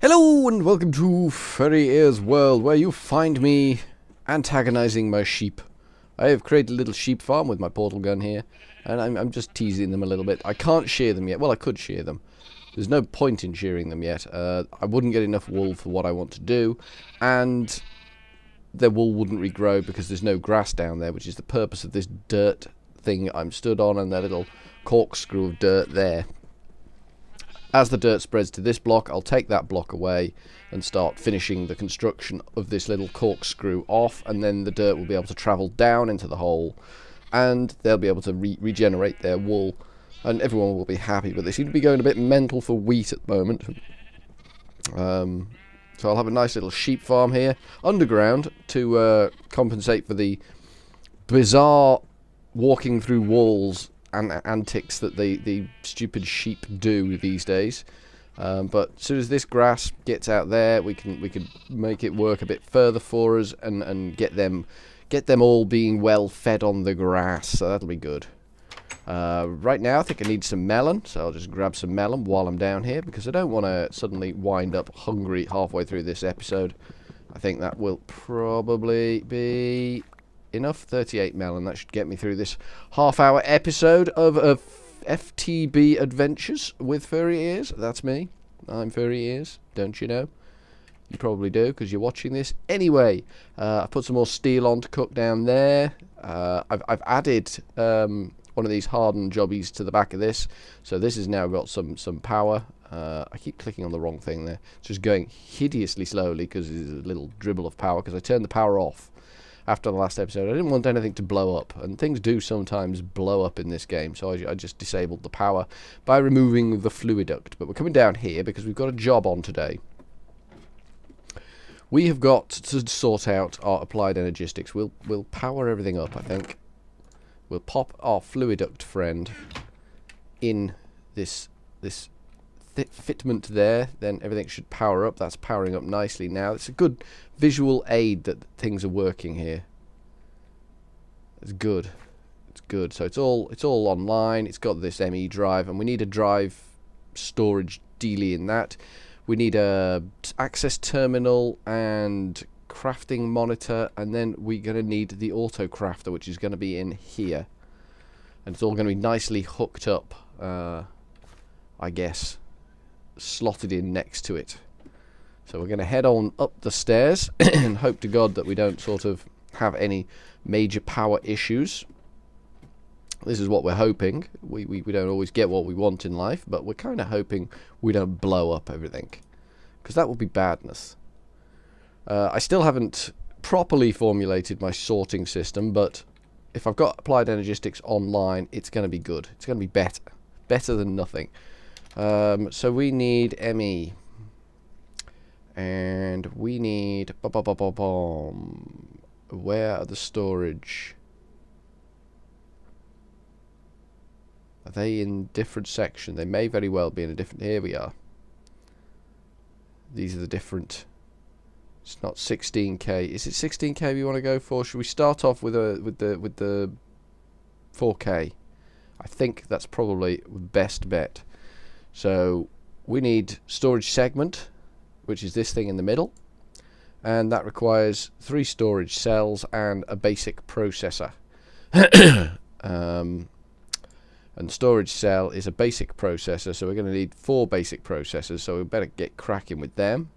Hello and welcome to Furry Ears World, where you find me antagonizing my sheep. I have created a little sheep farm with my portal gun here, and I'm just teasing them a little bit. I can't shear them yet. Well, I could shear them. There's no point in shearing them yet. I wouldn't get enough wool for what I want to do, and their wool wouldn't regrow because there's no grass down there, which is the purpose of this dirt thing I'm stood on, and that little corkscrew of dirt there. As the dirt spreads to this block, I'll take that block away and start finishing the construction of this little corkscrew off, and then the dirt will be able to travel down into the hole, and they'll be able to regenerate their wool, and everyone will be happy. But they seem to be going a bit mental for wheat at the moment. So I'll have a nice little sheep farm here, underground, to compensate for the bizarre walking through walls and antics that the stupid sheep do these days. But as soon as this grass gets out there, we can make it work a bit further for us and get them all being well fed on the grass. So that'll be good. Right now I think I need some melon, so I'll just grab some melon while I'm down here, because I don't want to suddenly wind up hungry halfway through this episode. I think that will probably be enough. 38 melon, that should get me through this half-hour episode of FTB Adventures with Furry Ears. That's me. I'm Furry Ears, don't you know? You probably do, because you're watching this. Anyway, I put some more steel on to cook down there. I've added one of these hardened jobbies to the back of this, so this has now got some power. I keep clicking on the wrong thing there. It's just going hideously slowly because there's a little dribble of power, because I turned the power off after the last episode. I didn't want anything to blow up, and things do sometimes blow up in this game, so I just disabled the power by removing the fluid duct. But we're coming down here because we've got a job on today. We have got to sort out our applied energistics. We'll power everything up, I think. We'll pop our fluid duct friend in this fitment there, then everything should power up. That's powering up nicely now. It's a good visual aid that things are working here. It's good. It's good. So it's all online. It's got this ME drive, and we need a drive storage dealie in that. We need a access terminal and crafting monitor, and then we're going to need the auto crafter, which is going to be in here, and it's all going to be nicely hooked up, I guess, slotted in next to it. So we're going to head on up the stairs and hope to God that we don't sort of have any major power issues. This is what we're hoping. We don't always get what we want in life, but we're kind of hoping we don't blow up everything, because that would be badness. I still haven't properly formulated my sorting system, but if I've got applied energistics online, it's going to be good. It's going to be better than nothing. So we need ME, and we need where are the storage? Are they in different section? They may very well be in a different. Here we are. These are the different. It's not 16k. Is it 16k we want to go for? Should we start off with the 4k? I think that's probably the best bet. So we need storage segment, which is this thing in the middle, and that requires 3 storage cells and a basic processor. And storage cell is a basic processor, so we're going to need 4 basic processors, so we better get cracking with them.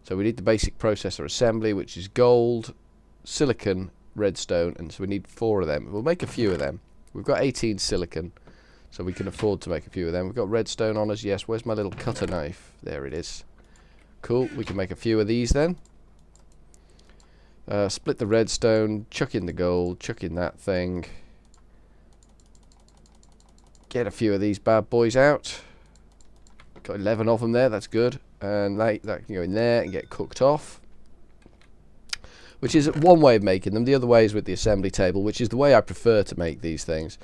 So we need the basic processor assembly, which is gold, silicon, redstone, and so we need 4 of them. We'll make a few of them. We've got 18 silicon, so we can afford to make a few of them. We've got redstone on us, yes. Where's my little cutter knife? There it is. Cool, we can make a few of these then. Split the redstone, chuck in the gold, chuck in that thing. Get a few of these bad boys out. Got 11 of them there, that's good. And that can go in there and get cooked off, which is one way of making them. The other way is with the assembly table, which is the way I prefer to make these things.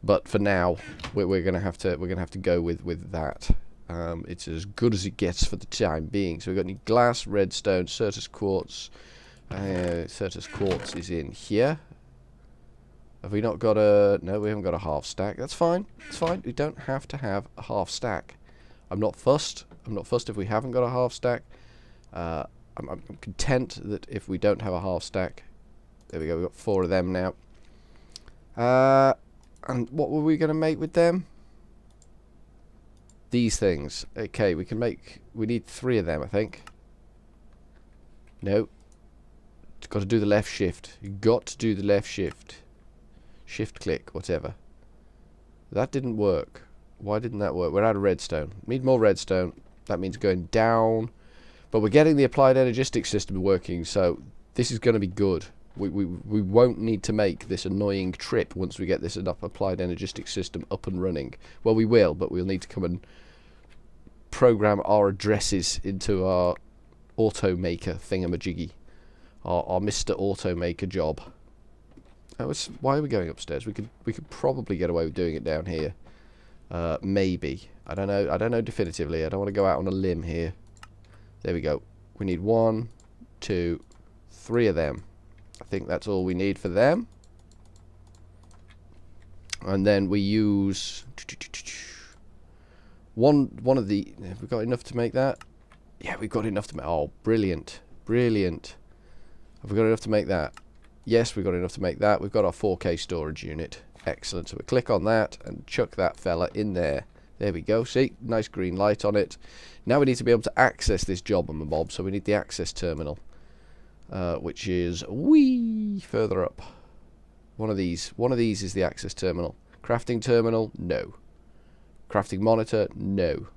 But for now, we're gonna have to go with that. It's as good as it gets for the time being. So we've got any glass, redstone, Certus quartz. Certus quartz is in here. Have we not got a... No, we haven't got a half stack. That's fine. It's fine. We don't have to have a half stack. I'm not fussed. I'm not fussed if we haven't got a half stack. I'm content that if we don't have a half stack. There we go, we've got 4 of them now. And what were we going to make with them? These things. Okay, we need 3 of them, I think. No. Got to do the left shift. You got to do the left shift. Shift click, whatever. That didn't work. Why didn't that work? We're out of redstone. Need more redstone. That means going down. But we're getting the applied energistics system working, so this is going to be good. We won't need to make this annoying trip once we get this applied energistics system up and running. Well, we will, but we'll need to come and program our addresses into our automaker thingamajiggy. Our Mr. Automaker job. Why are we going upstairs? We could probably get away with doing it down here. Maybe. I don't know. I don't know definitively. I don't want to go out on a limb here. There we go. We need 1, 2, 3 of them. I think that's all we need for them. And then we use one of the. Have we got enough to make that? Yeah, we've got enough to make. Oh, brilliant, brilliant. Have we got enough to make that? Yes, we've got enough to make that. We've got our 4K storage unit. Excellent. So we click on that and chuck that fella in there. There we go. See, nice green light on it. Now we need to be able to access this job on the mob, so we need the access terminal, which is way further up. One of these is the access terminal. Crafting terminal, no. Crafting monitor, no.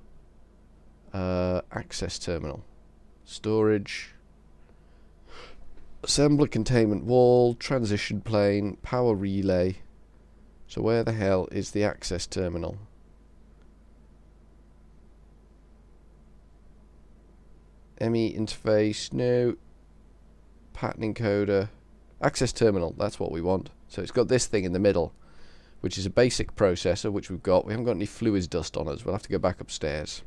Access terminal. Storage. Assembler containment wall, transition plane, power relay. So where the hell is the access terminal? ME interface, no. Pattern encoder. Access terminal, that's what we want. So it's got this thing in the middle, which is a basic processor, which we've got. We haven't got any fluids dust on us. We'll have to go back upstairs.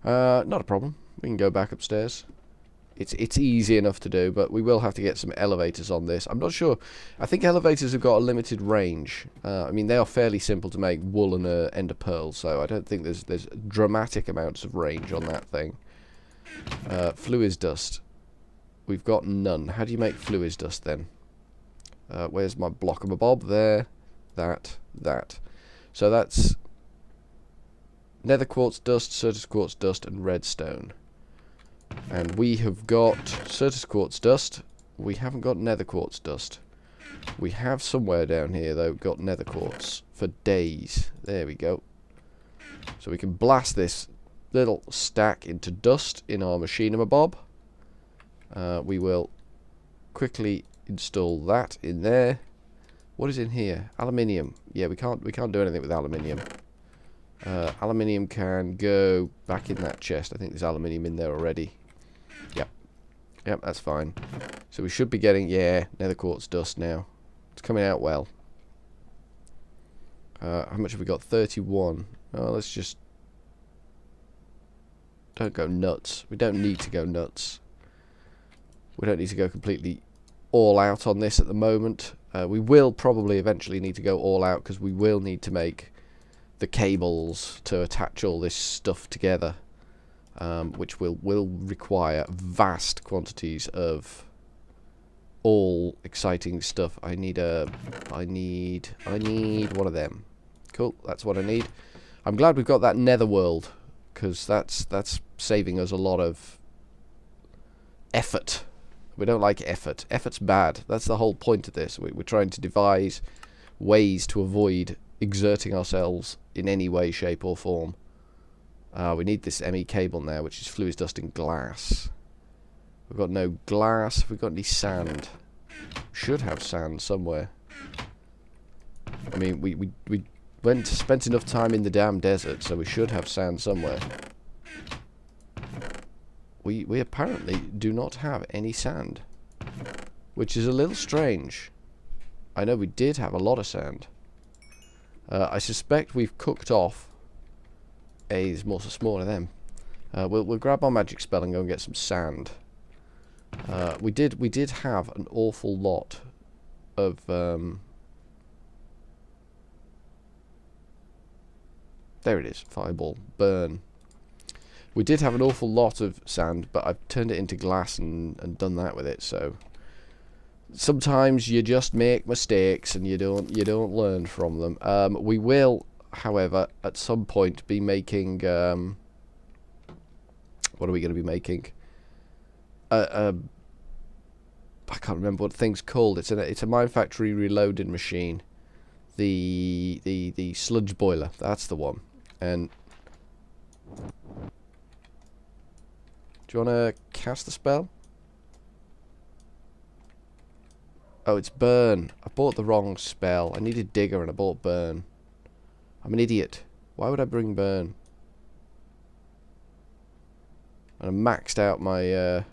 Not a problem. We can go back upstairs. It's easy enough to do, but we will have to get some elevators on this. I'm not sure. I think elevators have got a limited range. I mean, they are fairly simple to make, wool and ender pearl, so I don't think there's dramatic amounts of range on that thing. Fluids dust. We've got none. How do you make fluids dust then? Where's my block of a bob? There. That. So that's nether quartz dust, Certus quartz dust, and redstone. And we have got Certus quartz dust. We haven't got nether quartz dust. We have somewhere down here, though, got nether quartz for days. There we go. So we can blast this little stack into dust in our machinima bob. We will quickly install that in there. What is in here? Aluminium. Yeah, we can't do anything with aluminium. Aluminium can go back in that chest. I think there's aluminium in there already. Yep, that's fine. So we should be getting, yeah, nether quartz dust now. It's coming out well. How much have we got? 31. Oh, let's just... Don't go nuts. We don't need to go nuts. We don't need to go completely all out on this at the moment. We will probably eventually need to go all out, because we will need to make the cables to attach all this stuff together, which will require vast quantities of all exciting stuff. I need one of them. Cool, that's what I need. I'm glad we've got that netherworld, because that's saving us a lot of effort. We don't like effort. Effort's bad. That's the whole point of this. We're trying to devise ways to avoid exerting ourselves in any way, shape or form. We need this ME cable now, which is fluids dust and glass. We've got no glass. We've got any sand. Should have sand somewhere. I mean, we spent enough time in the damn desert, so we should have sand somewhere. We apparently do not have any sand, which is a little strange. I know we did have a lot of sand. I suspect we've cooked off. There's more of them. We'll grab our magic spell and go and get some sand. We did have an awful lot of there it is, fireball, burn. We did have an awful lot of sand, but I've turned it into glass and done that with it. So sometimes you just make mistakes and you don't learn from them. We will, however, at some point be making what are we going to be making? I can't remember what the thing's called. It's a Mine Factory reloading machine. The sludge boiler. That's the one. And do you want to cast the spell? Oh, it's burn. I bought the wrong spell. I needed digger and I bought burn. I'm an idiot. Why would I bring burn? And I maxed out my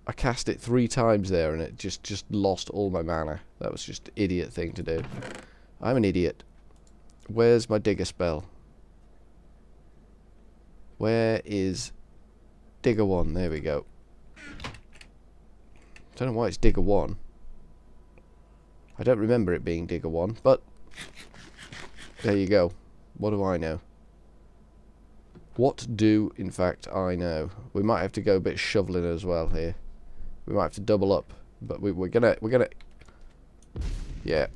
I cast it 3 times there and it just lost all my mana. That was just an idiot thing to do. I'm an idiot. Where's my digger spell? Where is digger 1? There we go. Don't know why it's digger 1. I don't remember it being digger 1, but there you go. What do I know? What do, in fact, I know? We might have to go a bit shoveling as well here. We might have to double up, but we're gonna yeah,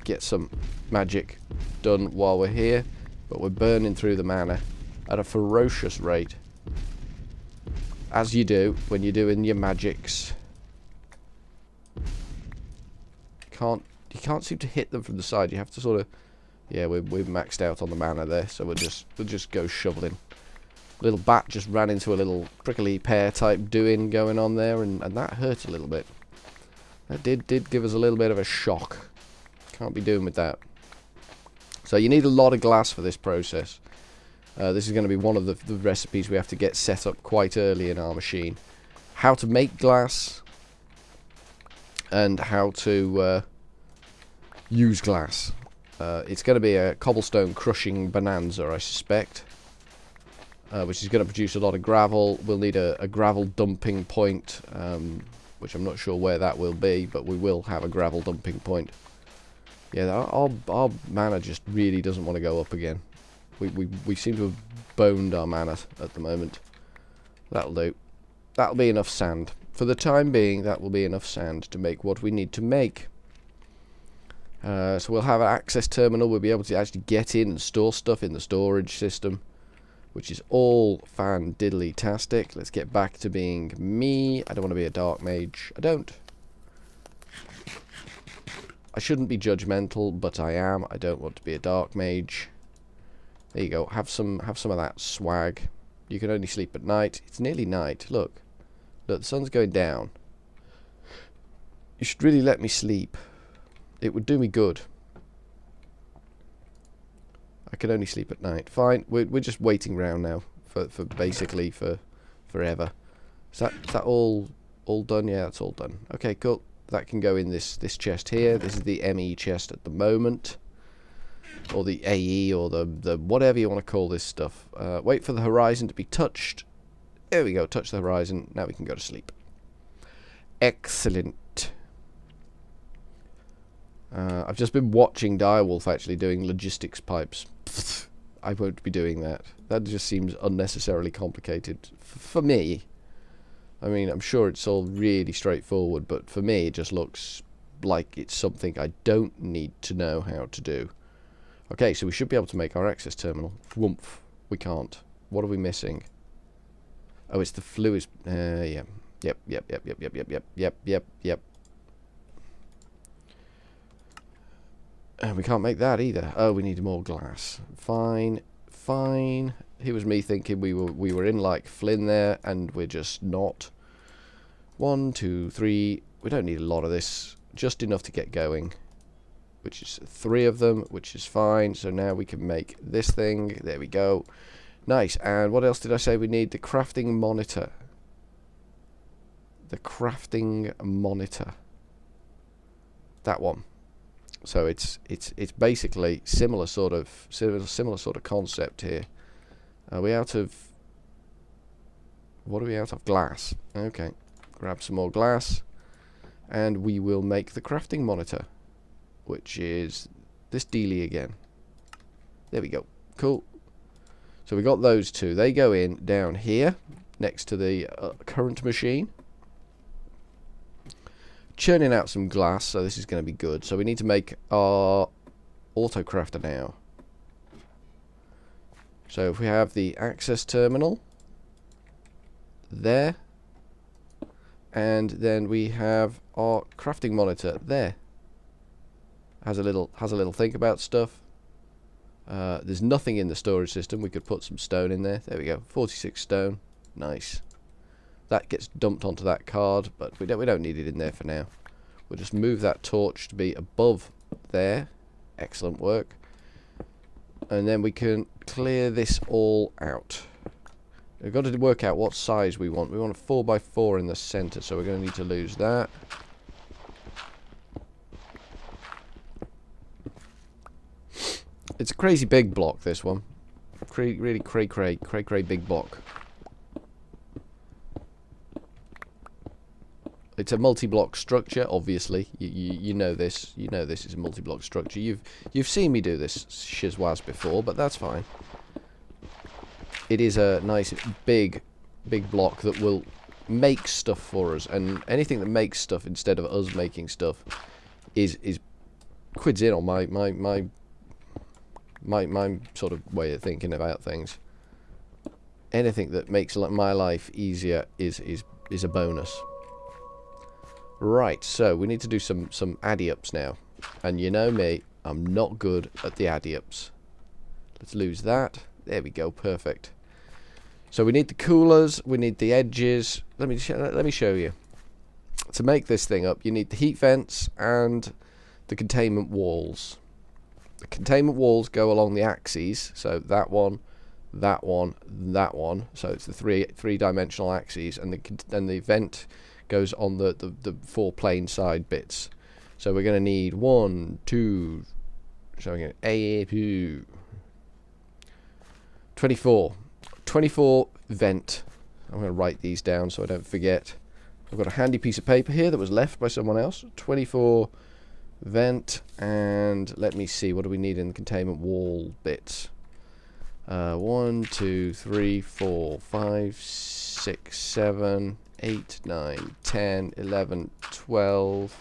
get some magic done while we're here. But we're burning through the mana at a ferocious rate, as you do when you're doing your magics. You can't seem to hit them from the side. You have to sort of, yeah, we're maxed out on the mana there, so we'll just go shoveling. Little bat just ran into a little prickly pear type doing going on there, and that hurt a little bit. That did give us a little bit of a shock. Can't be doing with that. So you need a lot of glass for this process. This is going to be one of the recipes we have to get set up quite early in our machine. How to make glass and how to use glass. It's going to be a cobblestone crushing bonanza, I suspect, which is going to produce a lot of gravel. We'll need a gravel dumping point, which I'm not sure where that will be, but we will have a gravel dumping point. Yeah, our mana just really doesn't want to go up again. We seem to have boned our mana at the moment. That'll do. That'll be enough sand. For the time being, that will be enough sand to make what we need to make. So we'll have an access terminal. We'll be able to actually get in and store stuff in the storage system, which is all fan-diddly-tastic. Let's get back to being me. I don't want to be a dark mage. I don't. I shouldn't be judgmental, but I am. I don't want to be a dark mage. There you go. Have some of that swag. You can only sleep at night. It's nearly night. Look, the sun's going down. You should really let me sleep. It would do me good. I can only sleep at night. Fine. We're just waiting around now for basically for forever. Is that all done? Yeah, that's all done. Okay, cool. That can go in this chest here. This is the ME chest at the moment, or the AE, or the whatever you want to call this stuff. Wait for the horizon to be touched. There we go. Touch the horizon. Now we can go to sleep. Excellent. I've just been watching Direwolf actually doing logistics pipes. I won't be doing that. That just seems unnecessarily complicated for me. I mean, I'm sure it's all really straightforward, but for me it just looks like it's something I don't need to know how to do. Okay, so we should be able to make our access terminal. Woomph. We can't. What are we missing? Oh, it's the fluid. Yeah. Yep. We can't make that either. Oh, we need more glass. Fine. Here was me thinking we were in like Flynn there, and we're just not. 1, 2, 3. We don't need a lot of this. Just enough to get going. Which is 3 of them, which is fine. So now we can make this thing. There we go. Nice. And what else did I say we need? The crafting monitor. The crafting monitor. That one. So it's basically similar sort of concept here. Are we out of? What are we out of? Glass. Okay, grab some more glass, and we will make the crafting monitor, which is this dealie again. There we go. Cool. So we got those two. They go in down here next to the current machine. Churning out some glass, so this is going to be good. So we need to make our autocrafter now. So if we have the access terminal there, and then we have our crafting monitor there. Has a little think about stuff. There's nothing in the storage system. We could put some stone in there. There we go. 46 stone. Nice. That gets dumped onto that card, but we don't need it in there for now. We'll just move that torch to be above there. Excellent work. And then we can clear this all out. We've got to work out what size we want. We want a 4x4 in the center, so we're going to need to lose that. It's a crazy big block, this one. Really cray big block. It's a multi-block structure, obviously. You know this. You know this is a multi-block structure. You've seen me do this shizwaz before, but that's fine. It is a nice big block that will make stuff for us, and anything that makes stuff instead of us making stuff is quids in on my sort of way of thinking about things. Anything that makes my life easier is a bonus. Right, so we need to do some addy-ups now. And you know me, I'm not good at the addy-ups. Let's lose that. There we go, perfect. So we need the coolers, we need the edges. Let me show you. To make this thing up, you need the heat vents and the containment walls. The containment walls go along the axes, so that one, that one, that one. So it's the three-dimensional axes, and the vent goes on the four plane side bits. So we're going to need 1, 2, showing it, 24 vent. I'm going to write these down so I don't forget. I've got a handy piece of paper here that was left by someone else. 24 vent, and let me see, what do we need in the containment wall bits? 1, 2, 3, 4, 5, 6, 7, 8, 9, 10, 11, 12.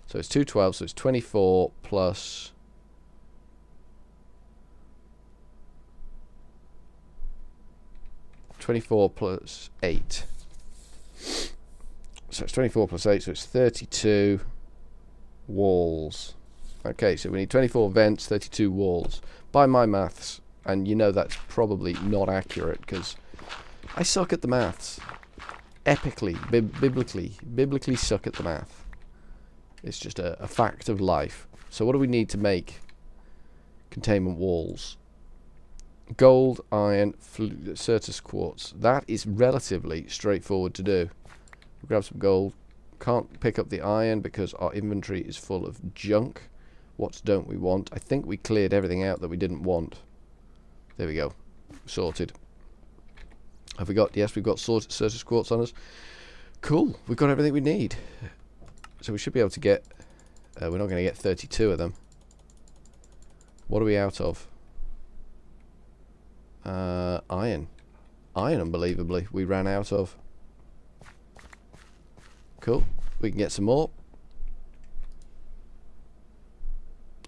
So it's 2 12, so it's 24 plus 24 plus 8. So it's 24 plus 8, so it's 32 walls. Okay, so we need 24 vents, 32 walls. By my maths, and you know that's probably not accurate because I suck at the maths. Epically, biblically suck at the math. It's just a fact of life. So what do we need to make containment walls? Gold, iron, Certus quartz. That is relatively straightforward to do. We'll grab some gold. Can't pick up the iron because our inventory is full of junk. What don't we want? I think we cleared everything out that we didn't want. There we go. Sorted. Have we got... Yes, we've got Certus quartz on us. Cool. We've got everything we need. So we should be able to get... we're not going to get 32 of them. What are we out of? Iron. Iron, unbelievably, we ran out of. Cool. We can get some more.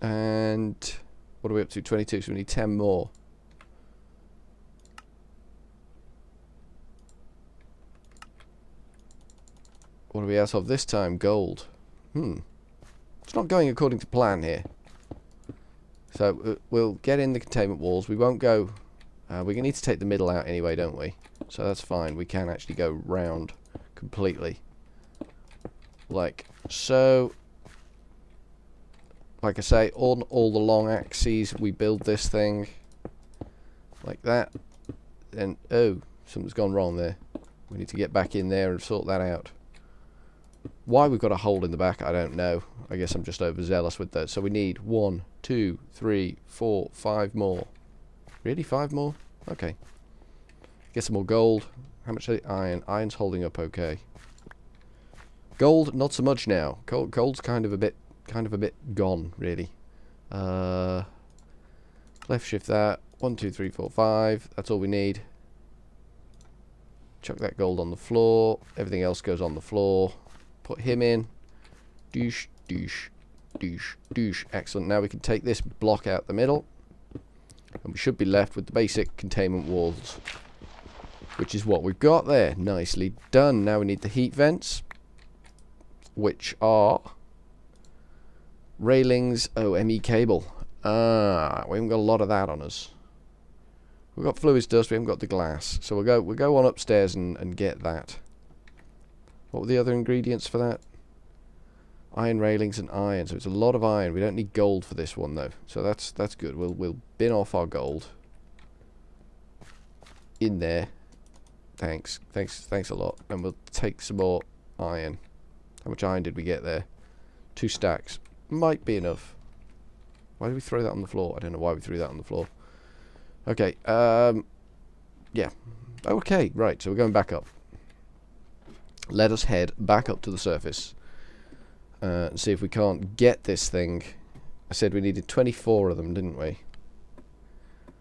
And what are we up to? 22, so we need 10 more. What are we out of this time? Gold. It's not going according to plan here. So we'll get in the containment walls. We won't go... we're going to need to take the middle out anyway, don't we? So that's fine. We can actually go round completely. Like so. Like I say, on all the long axes, we build this thing. Like that. And, oh, something's gone wrong there. We need to get back in there and sort that out. Why we've got a hole in the back, I don't know. I guess I'm just overzealous with that. So we need 1, 2, 3, 4, 5 more. Really? 5 more? Okay. Get some more gold. How much iron? Iron's holding up okay. Gold, not so much now. Gold's kind of a bit gone, really. Left shift that. 1, 2, 3, 4, 5. That's all we need. Chuck that gold on the floor. Everything else goes on the floor. Put him in. Douche, douche, douche, douche. Excellent. Now we can take this block out the middle. And we should be left with the basic containment walls. Which is what we've got there. Nicely done. Now we need the heat vents. Which are railings. Oh, ME cable. Ah, we haven't got a lot of that on us. We've got fluid dust, we haven't got the glass. So we'll go on upstairs and get that. What were the other ingredients for that? Iron railings and iron. So it's a lot of iron. We don't need gold for this one though. So that's good. We'll bin off our gold. In there. Thanks a lot. And we'll take some more iron. How much iron did we get there? 2 stacks. Might be enough. Why did we throw that on the floor? I don't know why we threw that on the floor. Okay, yeah. Okay, right, so we're going back up. Let us head back up to the surface. And see if we can't get this thing. I said we needed 24 of them, didn't we?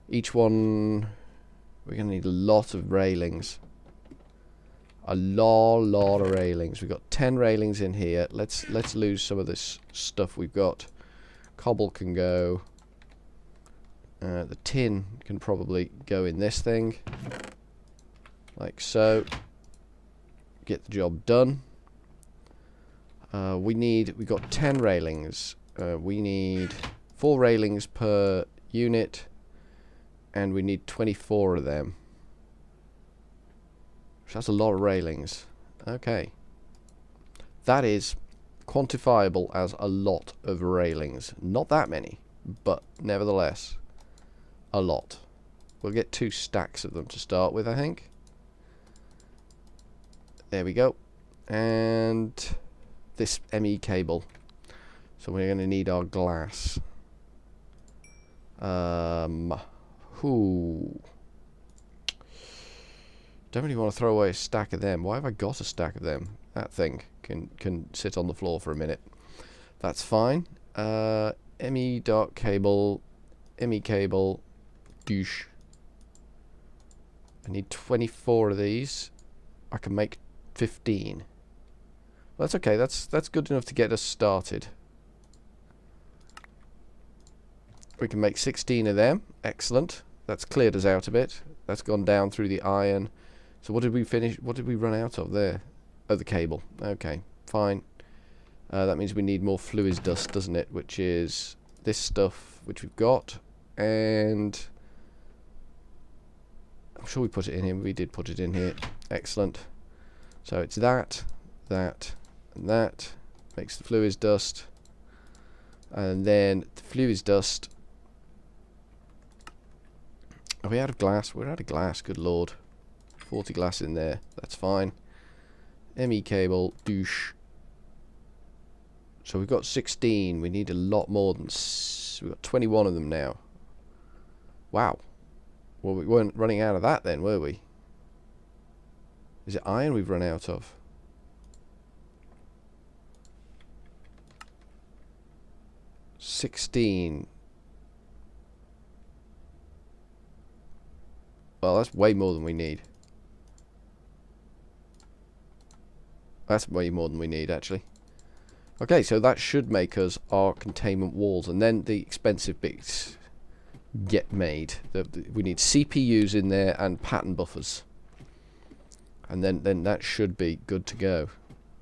Each one... We're going to need a lot of railings. A lot of railings. We've got 10 railings in here. Let's lose some of this stuff we've got. Cobble can go. The tin can probably go in this thing. Like so. Get the job done. We've got 10 railings. We need 4 railings per unit. And we need 24 of them. That's a lot of railings. Okay. That is quantifiable as a lot of railings. Not that many, but nevertheless, a lot. We'll get 2 stacks of them to start with, I think. There we go. And this ME cable. So we're going to need our glass. Don't really want to throw away a stack of them. Why have I got a stack of them? That thing can sit on the floor for a minute. That's fine. ME dark cable. ME cable. Douche. I need 24 of these. I can make 15. Well, that's okay. That's good enough to get us started. We can make 16 of them. Excellent. That's cleared us out a bit. That's gone down through the iron. So what did we finish? What did we run out of there? Oh, the cable. Okay, fine. That means we need more fluid dust, doesn't it? Which is this stuff which we've got. And I'm sure we put it in here. We did put it in here. Excellent. So it's that, that, and that. Makes the fluid dust. And then the fluid dust. Are we out of glass? We're out of glass, good lord. 40 glass in there, that's fine. ME cable, douche. So we've got 16, we need a lot more than... We've got 21 of them now. Wow. Well, we weren't running out of that then, were we? Is it iron we've run out of? $16. Well, that's way more than we need. That's way more than we need, actually. Okay, so that should make us our containment walls, and then the expensive bits get made. We need CPUs in there and pattern buffers, and then that should be good to go.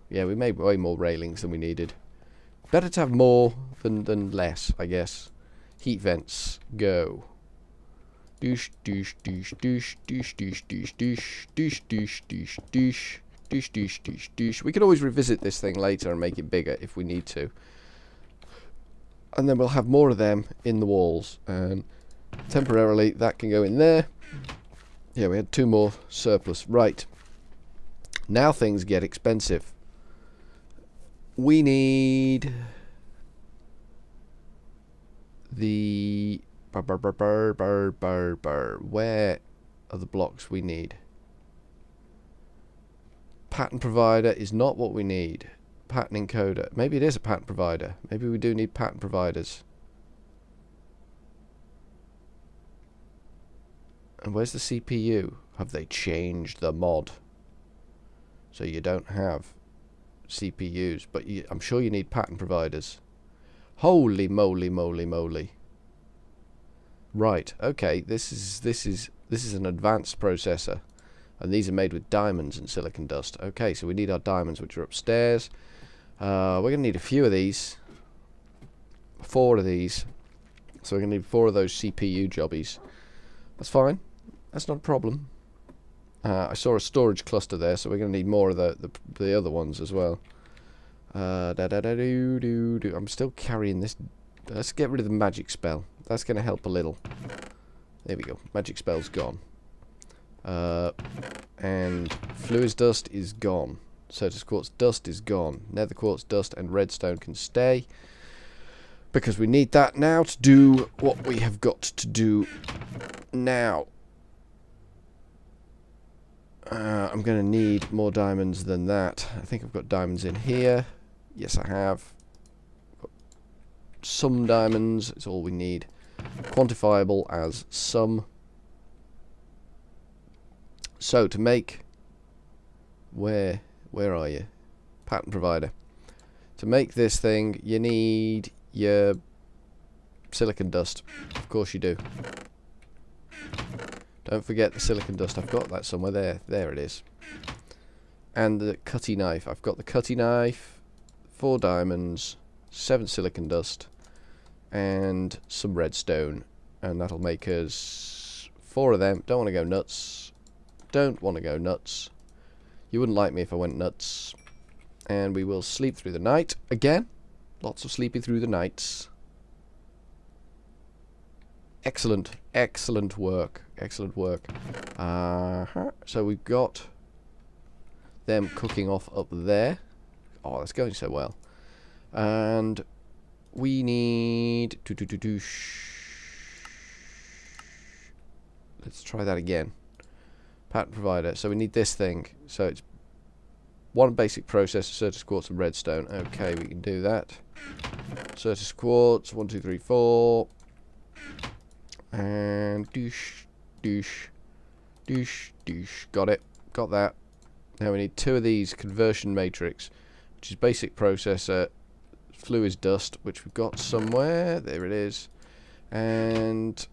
Yeah, we made way more railings than we needed. Better to have more than less, I guess. Heat vents, go. Douche, douche, douche, douche, douche, douche, douche, douche, douche, douche, douche, douche. Douche, douche, douche, douche. We can always revisit this thing later and make it bigger if we need to. And then we'll have more of them in the walls. And temporarily that can go in there. Yeah, we had 2 more surplus. Right. Now things get expensive. We need the... Where are the blocks we need? Pattern provider is not what we need. Pattern encoder. Maybe it is a pattern provider. Maybe we do need pattern providers. And where's the CPU? Have they changed the mod? So you don't have CPUs, but I'm sure you need pattern providers. Holy moly, moly, moly. Right, okay, this is an advanced processor. And these are made with diamonds and silicon dust. Okay, so we need our diamonds, which are upstairs. We're going to need a few of these. 4 of these. So we're going to need 4 of those CPU jobbies. That's fine. That's not a problem. I saw a storage cluster there, so we're going to need more of the other ones as well. I'm still carrying this. Let's get rid of the magic spell. That's going to help a little. There we go. Magic spell's gone. And fluid dust is gone. Certus quartz dust is gone. Nether quartz dust and redstone can stay, because we need that now to do what we have got to do now. I'm going to need more diamonds than that. I think I've got diamonds in here. Yes, I have. Got some diamonds. It's all we need. Quantifiable as some. So to make, where are you? Pattern provider. To make this thing, you need your silicon dust. Of course you do. Don't forget the silicon dust. I've got that somewhere there. There it is. And the cutty knife. I've got the cutty knife, 4 diamonds, 7 silicon dust, and some redstone. And that'll make us 4 of them. Don't want to go nuts. Don't want to go nuts. You wouldn't like me if I went nuts. And we will sleep through the night again. Lots of sleeping through the nights. Excellent, excellent work, excellent work. So we've got them cooking off up there. Oh, that's going so well. And we need let's try that again. Pattern provider. So we need this thing. So it's 1 basic processor, Certus quartz and redstone. Okay, we can do that. Certus quartz, 1, 2, 3, 4. And douche, douche, douche, douche. Got it. Got that. Now we need 2 of these conversion matrix, which is basic processor, fluid dust, which we've got somewhere. There it is. And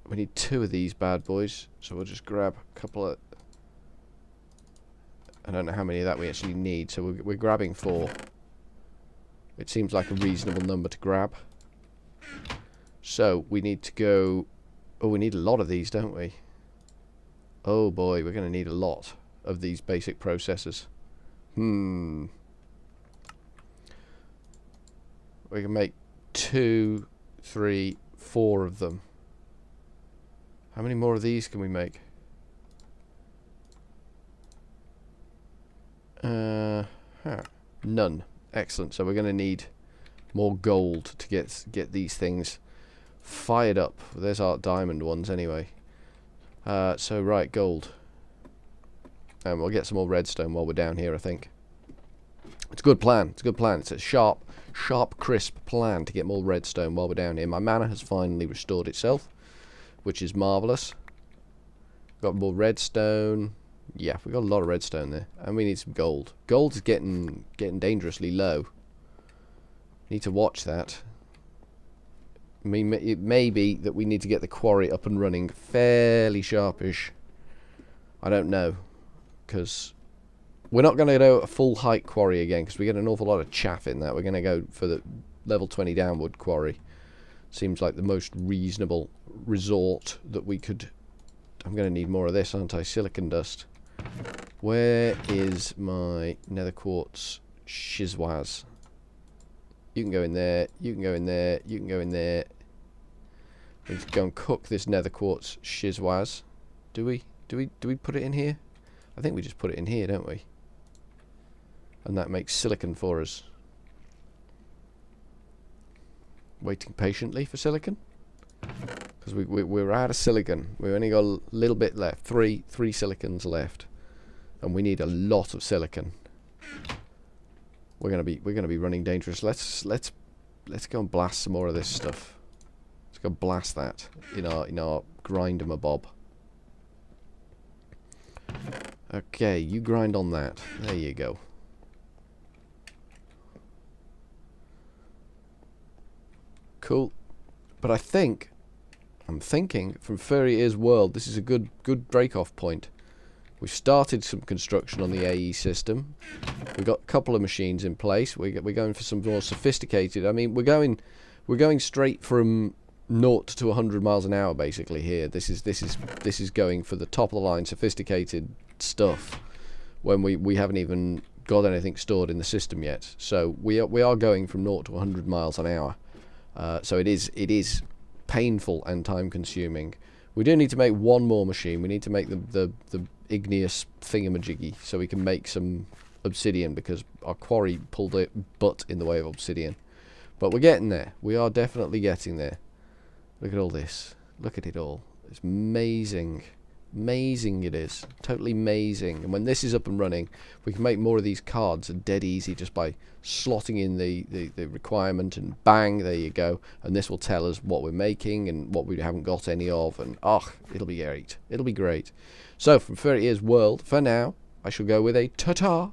we need 2 of these bad boys. So we'll just grab a couple of. I don't know how many of that we actually need. So we're grabbing 4. It seems like a reasonable number to grab. So we need to go. Oh, we need a lot of these, don't we? Oh boy, we're going to need a lot of these basic processors. We can make 2, 3, 4 of them. How many more of these can we make? None. Excellent. So we're going to need more gold to get these things fired up. There's our diamond ones anyway. So right, gold. And we'll get some more redstone while we're down here, I think. It's a good plan. It's a good plan. It's a sharp, crisp plan to get more redstone while we're down here. My mana has finally restored itself, which is marvellous. Got more redstone. Yeah, we got a lot of redstone there. And we need some gold. Gold is getting dangerously low. Need to watch that. I mean, it may be that we need to get the quarry up and running fairly sharpish. I don't know, because we're not going to go a full height quarry again, because we get an awful lot of chaff in that. We're going to go for the level 20 downward quarry. Seems like the most reasonable resort that we could. I'm going to need more of this, aren't I? Silicon dust. Where is my nether quartz shizwaz? You can go in there, you can go in there, you can go in there. We need to go and cook this nether quartz shizwaz. Do we put it in here? I think we just put it in here, don't we? And that makes silicon for us. Waiting patiently for silicon. Because we're out of silicon. We've only got a little bit left. Three silicons left. And we need a lot of silicon. We're gonna be running dangerous. Let's go and blast some more of this stuff. Let's go blast that in our grinder bob. Okay, you grind on that. There you go. Cool. But I'm thinking from Furry Ear's world, this is a good break-off point. We've started some construction on the AE system. We've got a couple of machines in place. We're going for some more sophisticated. I mean, we're going straight from 0 to 100 miles an hour basically here. This is going for the top of the line sophisticated stuff when we haven't even got anything stored in the system yet. So we are going from 0 to 100 miles an hour. So it is painful and time consuming. We do need to make one more machine. We need to make the igneous thingamajiggy so we can make some obsidian, because our quarry pulled a butt in the way of obsidian. But we're getting there. We are definitely getting there. Look at all this. Look at it all. It's amazing. Amazing it is. Totally amazing. And when this is up and running, we can make more of these cards dead easy just by slotting in the requirement, and bang, there you go. And this will tell us what we're making and what we haven't got any of, and it'll be great. It'll be great. So from 30 Years World, for now, I shall go with a ta-ta.